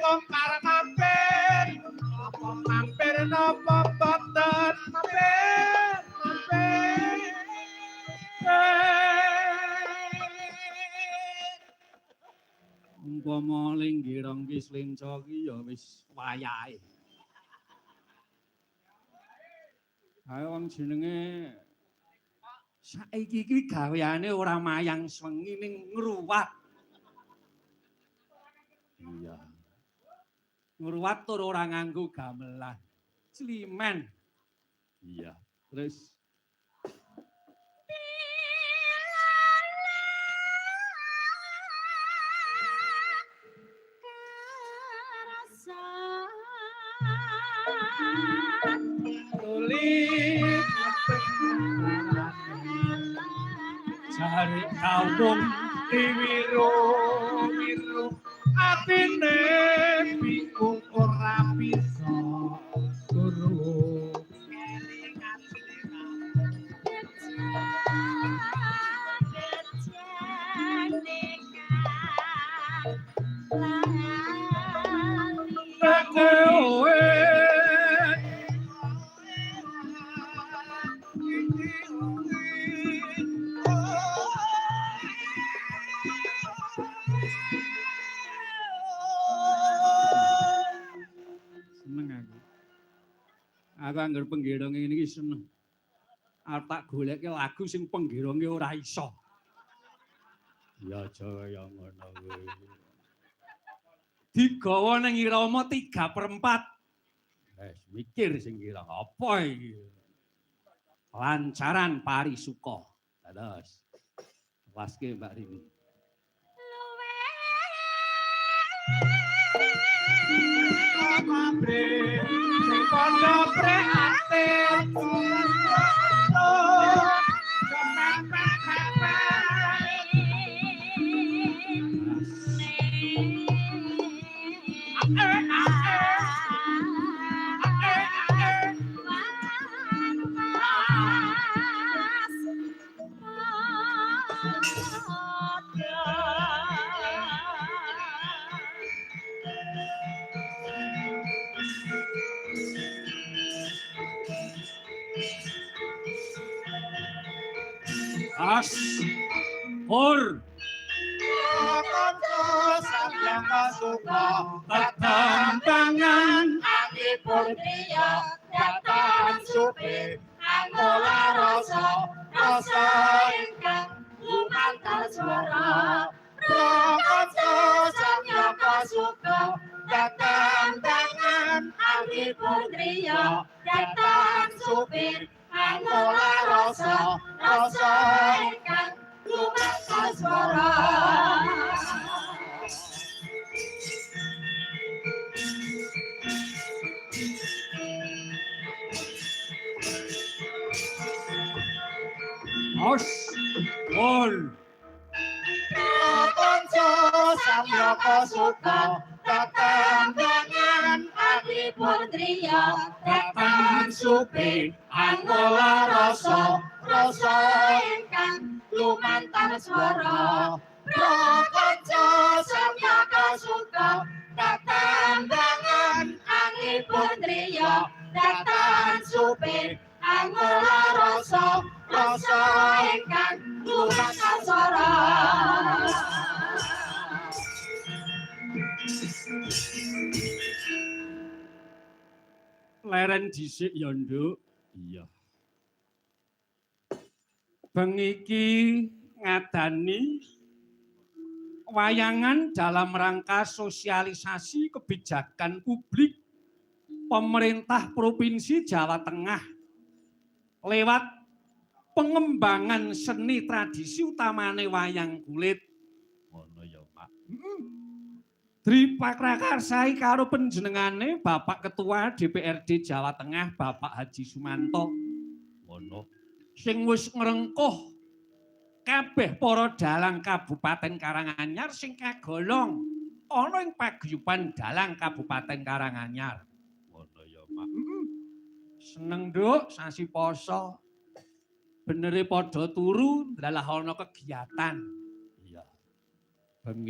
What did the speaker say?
bongkar mampir apa mampir napa boten mampir umpama linggirang wis lenca ki ya wis wayahe. Ayo wong jenenge saiki iki gaweane ora mayang swengi ning ngruwat. Iya. Ngruwat tur ora nganggo gamelan. Slimen. Iya. Terus tulis cari kawung diwiru wiru atine bingung ora bisa turu seneng aku. Aku anggar penggirong ngene iki seneng. Arep tak goleke lagu sing penggironge ora iso. Ya Jawa ya ngono kuwi. Digawa ning irama 3/4. Wes mikir sing kira apa iki. Lancaran parisuka. Terus waske Mbak Rini. Mabre sing padha prihatin As Pur kanca samyang kasuka tetambangan angipun dia datang supi angola rasa ingkang lumantar swara kanca samyang kasuka datang tangan angipun dia datang supi angola rasa ingkang lumantar swara As Pur kanca samyaka suka tetambangan angipun driya datang supi angola rasa ingkang lumantar swara kanca samyaka suka tetambangan angipun driya datang supi angola rasa ingkang lumantar swara leren dhisik ya Nduk. Iya. Bengi iki ngadani wayangan dalam rangka sosialisasi kebijakan publik pemerintah Provinsi Jawa Tengah lewat pengembangan seni tradisi utamane wayang kulit. Ngono ya, Mak. Dipakrakarsai karo panjenengane Bapak Ketua DPRD Jawa Tengah Bapak Haji Sumanto. Ngono. Sing wis ngrengkuh kabeh para dalang Kabupaten Karanganyar sing kagolong ana ing paguyuban dalang Kabupaten Karanganyar. Ngono ya, Mak. Seneng Nduk sasi poso. Benere padha turu ndalah ana kegiatan. Iya. Bengi